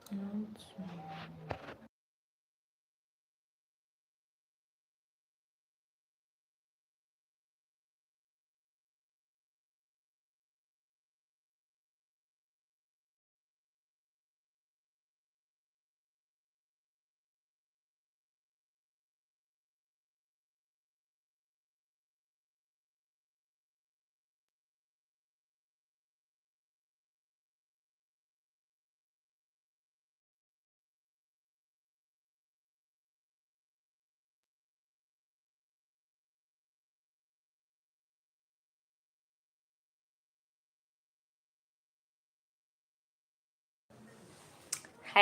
Hi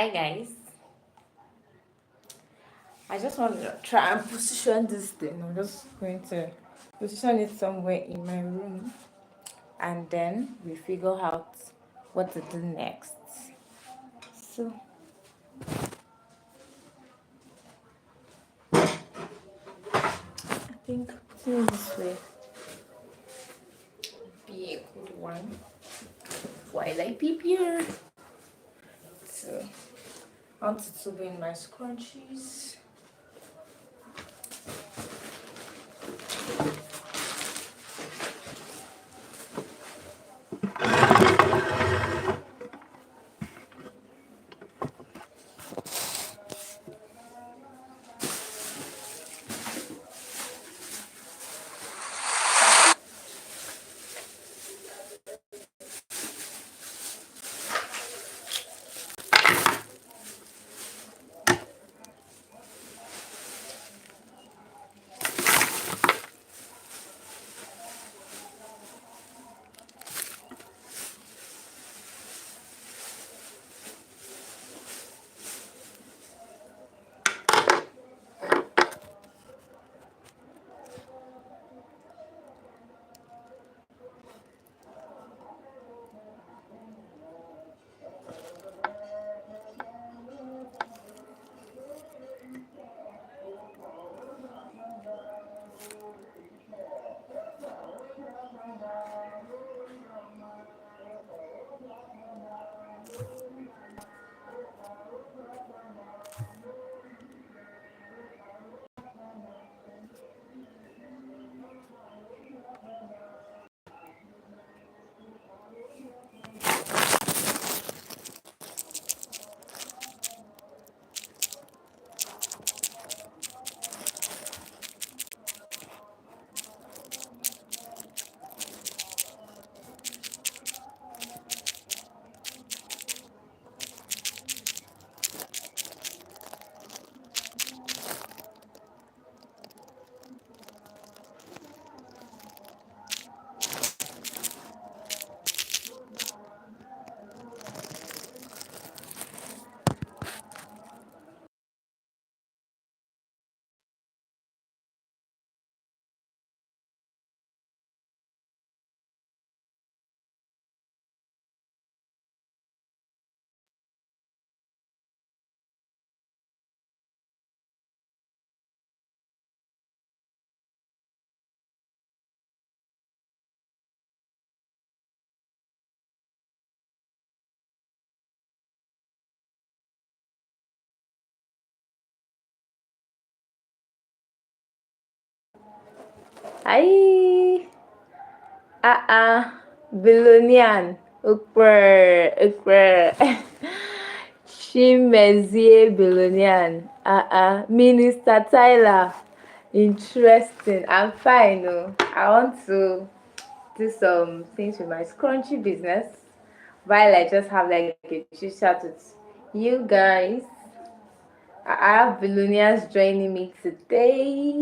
guys, I just want to try and position this thing. I'm just going to position it somewhere in my room and then we figure out what to do next. So I think putting it this way would be a good one while I prepare. So I want to be in my scrunchies. Hi. Billonian. Ukwer. Chimezie Billonian. Minister Tyler. Interesting. I'm fine. Oh. I want to do some things with my scrunchy business while I just have like a chit chat with you guys. I have Billionaires joining me today.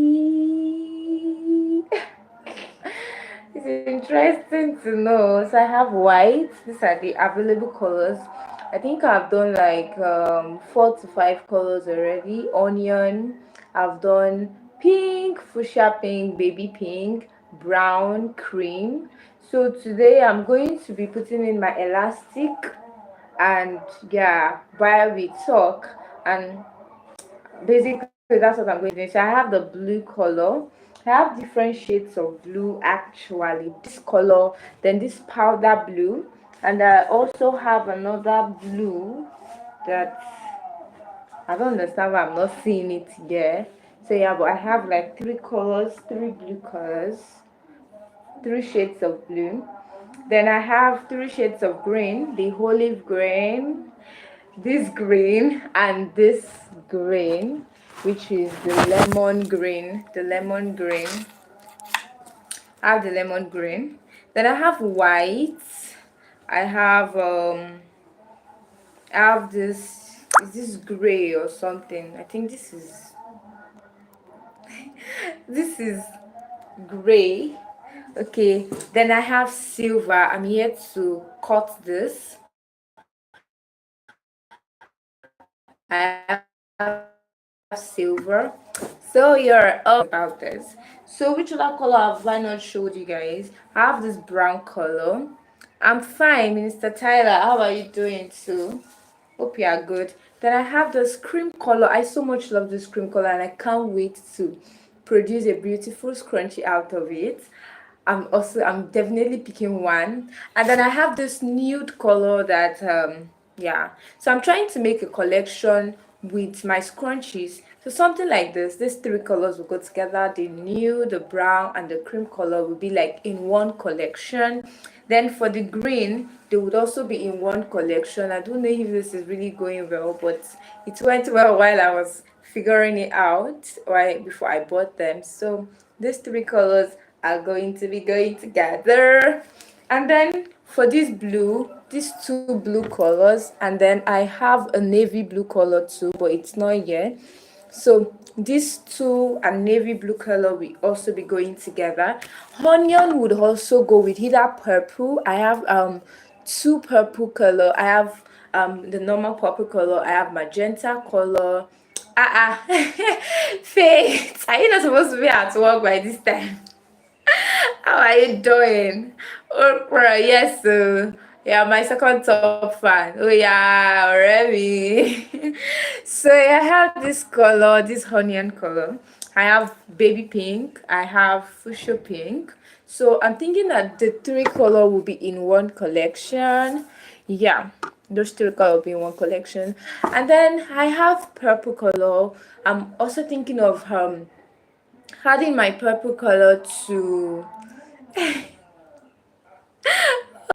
It's interesting to know. So I have white. These are the available colors. I think I've done like 4 to 5 colors already. Onion. I've done pink, fuchsia pink, baby pink, brown, cream. So today I'm going to be putting in my elastic and yeah, while we talk and basically that's what I'm going to do. So I have the blue color. I have different shades of blue actually. This color, then this powder blue, and I also have another blue. That I don't understand why I'm not seeing it here. So yeah, but I have like three colors, three blue colors, three shades of blue. Then I have three shades of green, the olive green, this green, and this green, which is the lemon green. The lemon green. I have the lemon green. Then I have white. I have I have this, is this gray or something? I think this is gray. Okay, then I have silver. I'm here to cut this. I have silver. So you're about this. So which other color have I not showed you guys? I have this brown color. I'm fine, Minister Tyler. How are you doing too? Hope you are good. Then I have this cream color. I so much love this cream color and I can't wait to produce a beautiful scrunchie out of it. I'm definitely picking one. And then I have this nude color that yeah. So I'm trying to make a collection with my scrunchies. So something like this. These three colors will go together. The nude, the brown, and the cream color will be like in one collection. Then for the green, they would also be in one collection. I don't know if this is really going well, but it went well while I was figuring it out right before I bought them. So these three colors are going to be going together. And then for this blue, these two blue colors, and then I have a navy blue color too, but it's not yet. So these two and navy blue color will also be going together. Onion would also go with either purple. I have two purple color. I have the normal purple color. I have magenta color. Faith, are you not supposed to be at work by this time? How are you doing? Okra, yes, yeah, my second top fan. Oh yeah, already. So I have this color, this onion color. I have baby pink. I have fuchsia pink. So I'm thinking that the three color will be in one collection. Yeah, those three color will be in one collection. And then I have purple color. I'm also thinking of adding my purple color to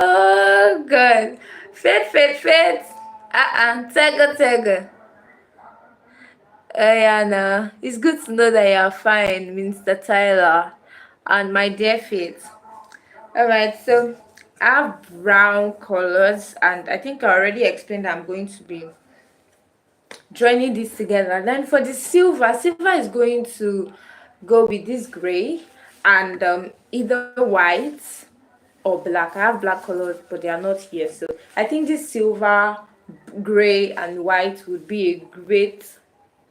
oh god. Fit. Tega. Yeah, no. It's good to know that you're fine, Mr. Tyler. And my dear Faith. Alright, so I have brown colors and I think I already explained that I'm going to be joining this together. Then for the silver is going to go with this gray and either white or black. I have black colors, but they are not here. So I think this silver, gray, and white would be a great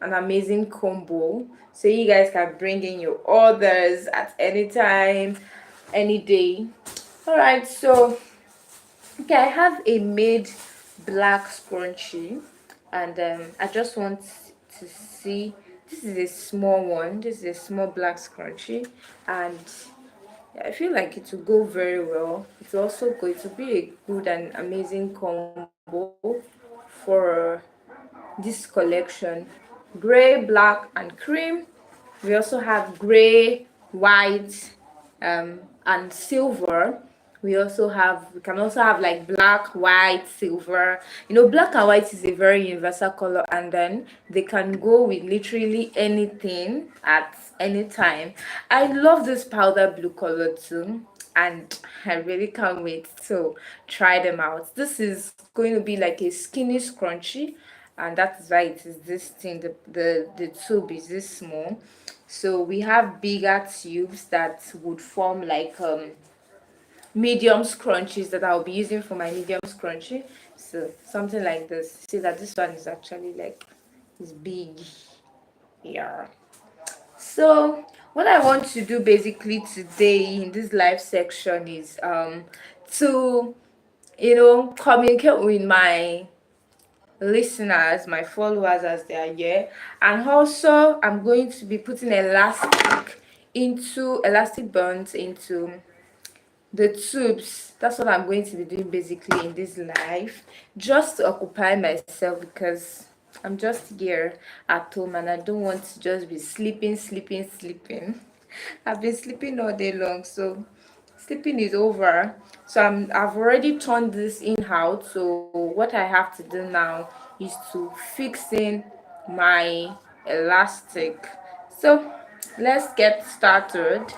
and amazing combo. So you guys can bring in your orders at any time, any day. All right, so okay, I have a made black scrunchie, and I just want to see. This is a small one. This is a small black scrunchie, and I feel like it will go very well. It's also going to be a good and amazing combo for this collection. Gray, black, and cream. We also have gray, white, and silver. We can also have like black, white, silver. Black and white is a very universal color, and then they can go with literally anything at any time. I love this powder blue color too, and I really can't wait to try them out. This is going to be like a skinny scrunchie, and that is why it is this thing. The tube is this small. So we have bigger tubes that would form like medium scrunchies that I'll be using for my medium scrunchie. So something like this. See that this one is actually like is big. Yeah. So what I want to do basically today in this live section is to communicate with my listeners, my followers as they are here, and also I'm going to be putting elastic bands into the tubes. That's what I'm going to be doing basically in this life, just to occupy myself, because I'm just here at home and I don't want to just be sleeping. I've been sleeping all day long, so sleeping is over. So I've already turned this in out. So what I have to do now is to fix in my elastic. So let's get started.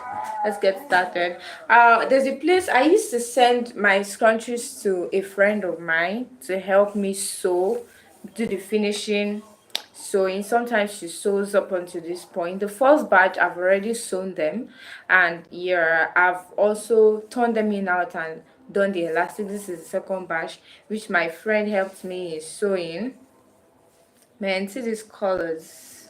There's a place I used to send my scrunchies to a friend of mine to help me sew, do the finishing sewing. Sometimes she sews up until this point. The first batch I've already sewn them, and yeah, I've also turned them in out and done the elastic. This is the second batch which my friend helped me in sewing. Man, see these colors,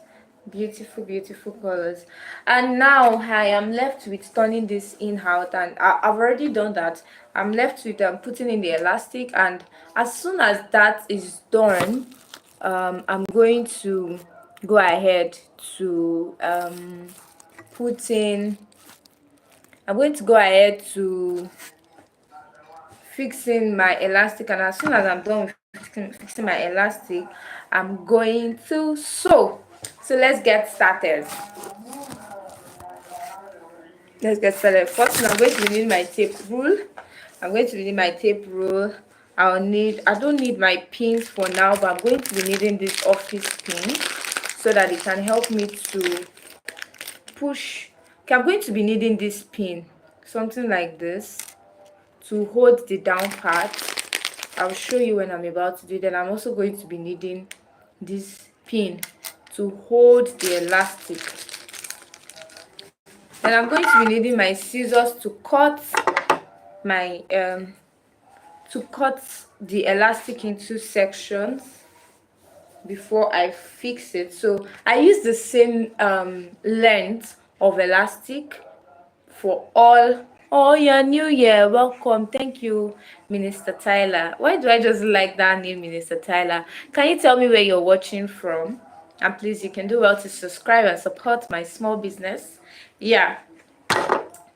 beautiful colors. And now I am left with turning this in out, and I've already done that. I'm left with putting in the elastic, and as soon as that is done, I'm going to go ahead to put in I'm going to go ahead to fixing my elastic, and as soon as I'm done with fixing my elastic, I'm going to sew. So let's get started. First thing, I'm going to need my tape rule. I don't need my pins for now, but I'm going to be needing this office pin so that it can help me to push. Okay, I'm going to be needing this pin, something like this, to hold the down part. I'll show you when I'm about to do it. Then I'm also going to be needing this pin to hold the elastic. And I'm going to be needing my scissors to cut my the elastic into sections before I fix it. So I use the same length of elastic for all. Oh, you're new here. Welcome. Thank you, Minister Tyler. Why do I just like that name, Minister Tyler? Can you tell me where you're watching from? And please, you can do well to subscribe and support my small business. Yeah.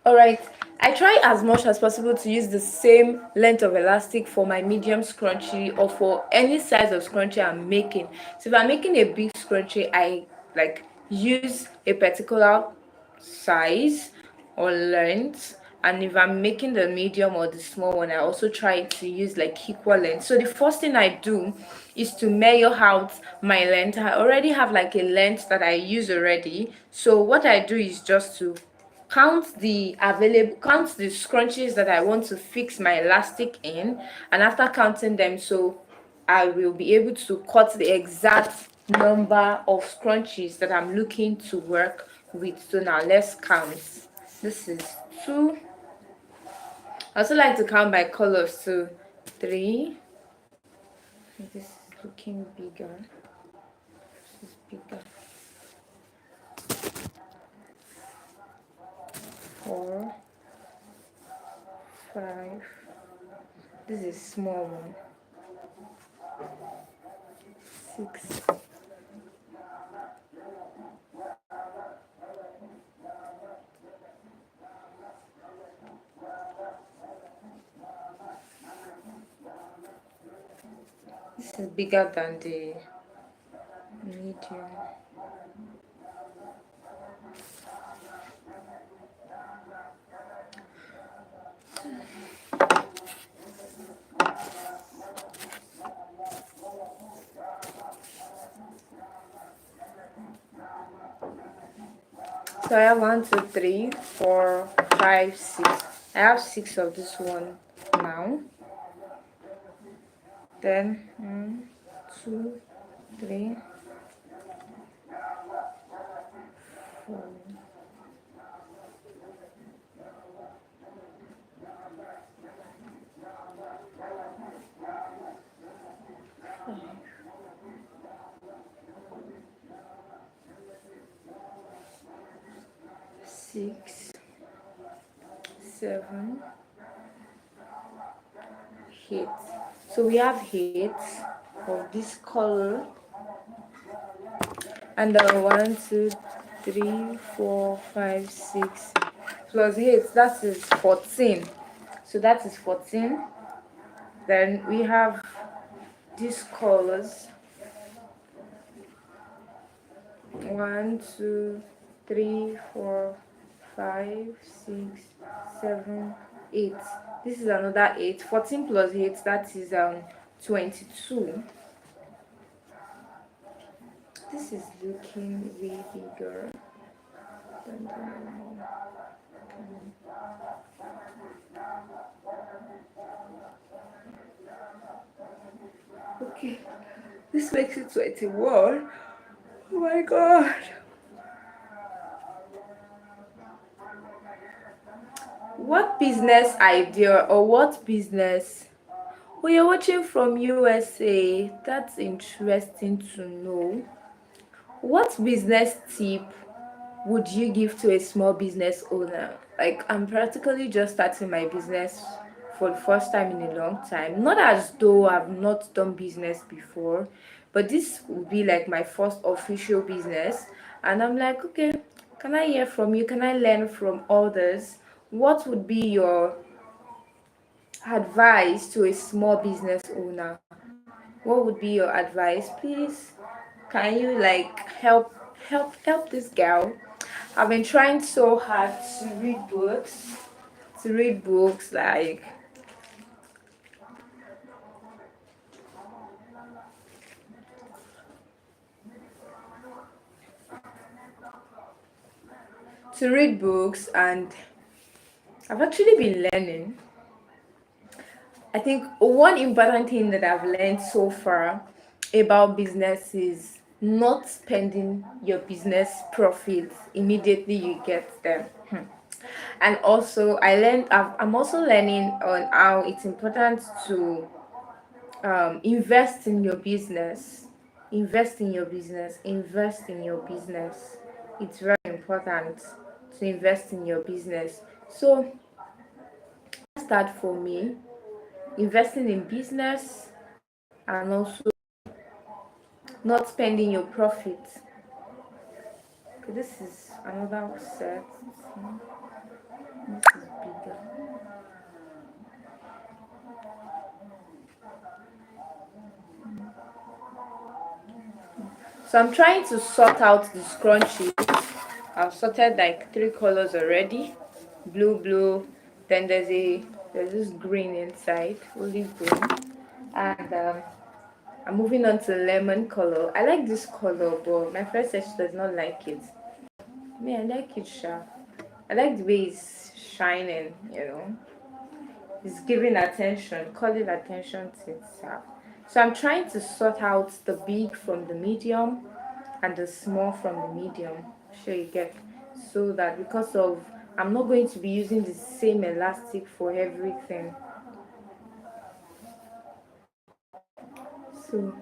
All right. I try as much as possible to use the same length of elastic for my medium scrunchie or for any size of scrunchie I'm making. So if I'm making a big scrunchie, I like use a particular size or length, and if I'm making the medium or the small one, I also try to use like equal length. So the first thing I do is to measure out my length. I already have like a length that I use already, so what I do is just to count the scrunchies that I want to fix my elastic in, and after counting them, so I will be able to cut the exact number of scrunchies that I'm looking to work with. So now let's count. This is 2. I also like to count by colors. So 3. This is looking bigger. This is bigger. 4, 5. This is small one. 6. 'This is bigger than the medium. So I have 1, 2, 3, 4, 5, 6. I have 6 of this one now. Then 1, 2, 3, 4. 6, 7, 8. So we have 8 of this color, and 1, 2, 3, 4, 5, 6 plus 8, that is 14. So that is 14. Then we have these colors: 1, 2, 3, 4, 5, 6, 7, 8. This is another 8. 14 plus 8, that is 22. This is looking way bigger. Dun, dun, dun. Okay, this makes it 21. Oh my god. What business idea or what business? Oh, you're watching from USA. That's interesting to know. What business tip would you give to a small business owner? Like, I'm practically just starting my business for the first time in a long time. Not as though I've not done business before, but this will be like my first official business. And I'm like, okay, can I hear from you? Can I learn from others? What would be your advice to a small business owner? What would be your advice? Please, can you like help this girl? I've been trying so hard to read books like and I've actually been learning. I think one important thing that I've learned so far about business is not spending your business profits immediately you get them. And also I'm also learning on how it's important to invest in your business. Invest in your business. It's very important to invest in your business. So start for me, investing in business, and also not spending your profit. Okay, this is another set. This is bigger. So I'm trying to sort out the scrunchies. I've sorted like 3 colors already. Blue, then there's this green inside, olive green. And I'm moving on to lemon color. I like this color, but my friend said she does not like it. Me, I like it, sharp. I like the way it's shining. It's giving attention, calling attention to itself. So I'm trying to sort out the big from the medium and the small from the medium. Sure you get. So that because of I'm not going to be using the same elastic for everything. So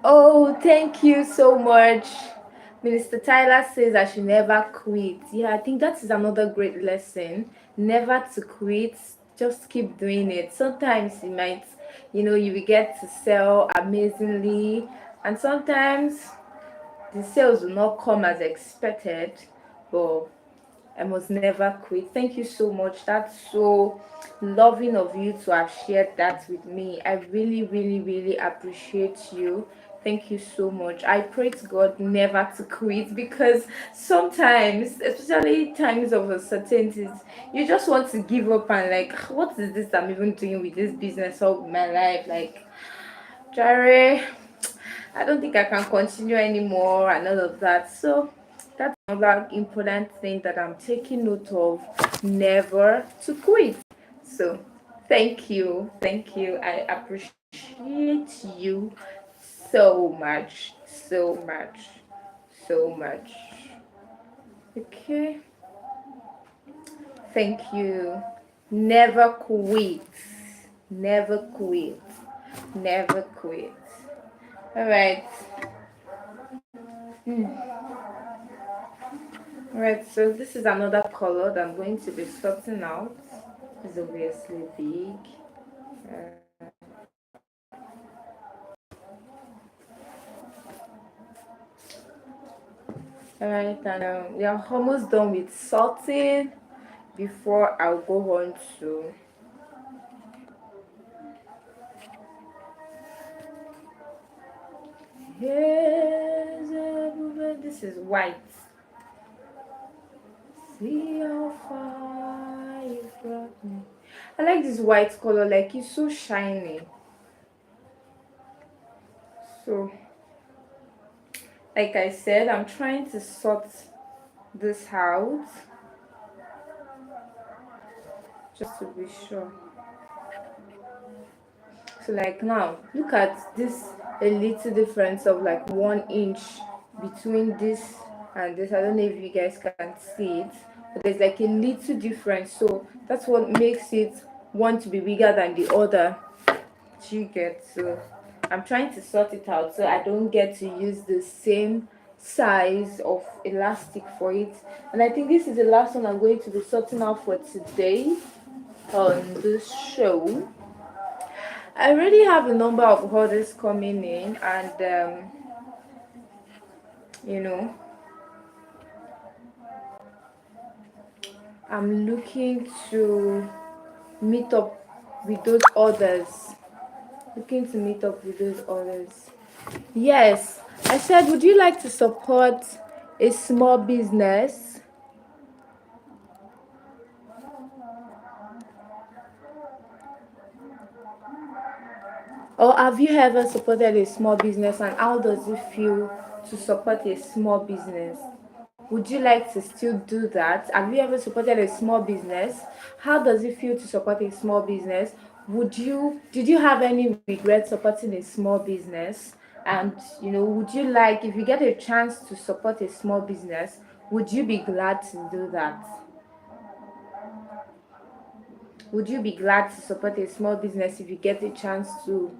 oh, thank you so much. Minister Tyler says I should never quit. Yeah, I think that is another great lesson. Never to quit. Just keep doing it. Sometimes you will get to sell amazingly, and sometimes the sales will not come as expected, but I must never quit. Thank you so much. That's so loving of you to have shared that with me. I really, really, really appreciate you. Thank you so much. I pray to God never to quit, because sometimes, especially times of uncertainties, you just want to give up and like, what is this I'm even doing with this business all my life? Like, Jare, I don't think I can continue anymore and all of that. So that's another important thing that I'm taking note of, never to quit. So thank you. I appreciate you so much, so much, so much. Okay, thank you. Never quit, never quit, never quit. All right. Right, so this is another color that I'm going to be sorting out. It's obviously big. Alright, and we are almost done with sorting before I'll go on to this is white. See how far you brought me. I like this white color, like it's so shiny. So, like I said, I'm trying to sort this out just to be sure. So like now, look at this, a little difference of like 1 inch between this and this. I don't know if you guys can see it, but there's like a little difference. So that's what makes it one to be bigger than the other. Do you get? So I'm trying to sort it out so I don't get to use the same size of elastic for it. And I think this is the last one I'm going to be sorting out for today on this show. I already have a number of orders coming in, and you know, I'm looking to meet up with those orders. Looking to meet up with those orders. Yes, I said, would you like to support a small business? Or have you ever supported a small business, and how does it feel to support a small business? Would you like to still do that? Have you ever supported a small business? How does it feel to support a small business? Did you have any regret supporting a small business? And would you like, if you get a chance to support a small business, would you be glad to do that? Would you be glad to support a small business if you get a chance to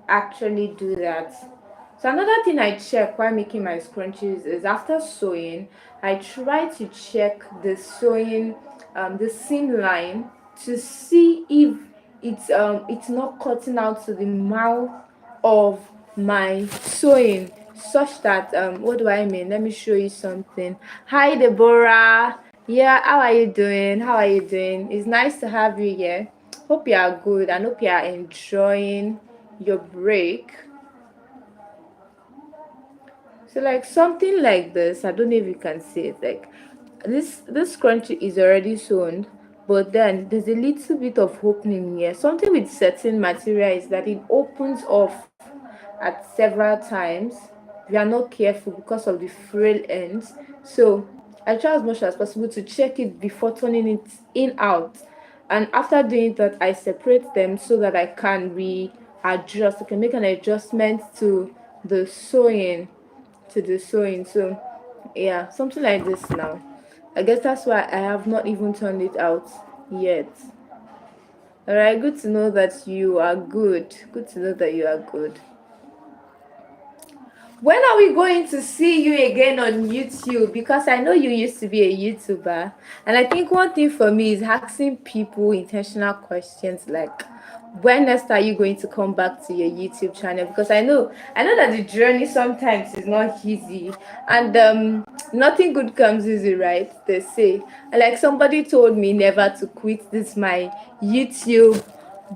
actually do that? So another thing I check while making my scrunchies is after sewing, I try to check the sewing, the seam line, to see if it's not cutting out to the mouth of my sewing, such that what do I mean? Let me show you something. Hi Deborah. Yeah, how are you doing? How are you doing? It's nice to have you here. Hope you are good and hope you are enjoying your break. So like something like this, I don't know if you can see it. Like this scrunchie is already sewn, but then there's a little bit of opening here. Something with certain material is that it opens off at several times if you are not careful because of the frail ends. So I try as much as possible to check it before turning it in out, and after doing that I separate them so that I can readjust. I can make an adjustment to the sewing so yeah, something like this. Now I guess that's why I have not even turned it out yet. All right, good to know that you are good. Good to know that you are good. When are we going to see you again on YouTube? Because I know you used to be a YouTuber. And I think one thing for me is asking people intentional questions like, when next are you going to come back to your YouTube channel? Because I know that the journey sometimes is not easy. And nothing good comes easy, right? They say. Like somebody told me never to quit this my YouTube,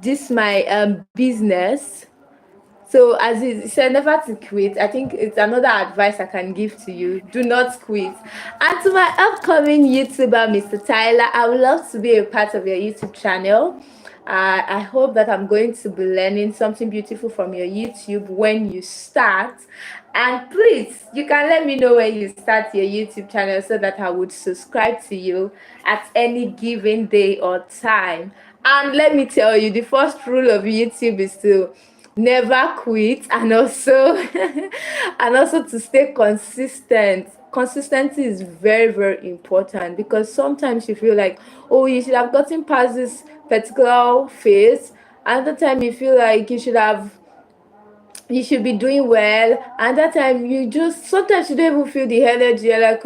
this my business. So as he said, never to quit. I think it's another advice I can give to you. Do not quit. And to my upcoming YouTuber, Mr. Tyler, I would love to be a part of your YouTube channel. I hope that I'm going to be learning something beautiful from your YouTube when you start. And please, you can let me know when you start your YouTube channel so that I would subscribe to you at any given day or time. And let me tell you, the first rule of YouTube is to never quit, and also and also to stay consistent. Consistency is very, very important, because sometimes you feel like, oh, you should have gotten past this particular phase. Another time you feel like you should be doing well, and that time you just sometimes you don't even feel the energy. You're like, oh,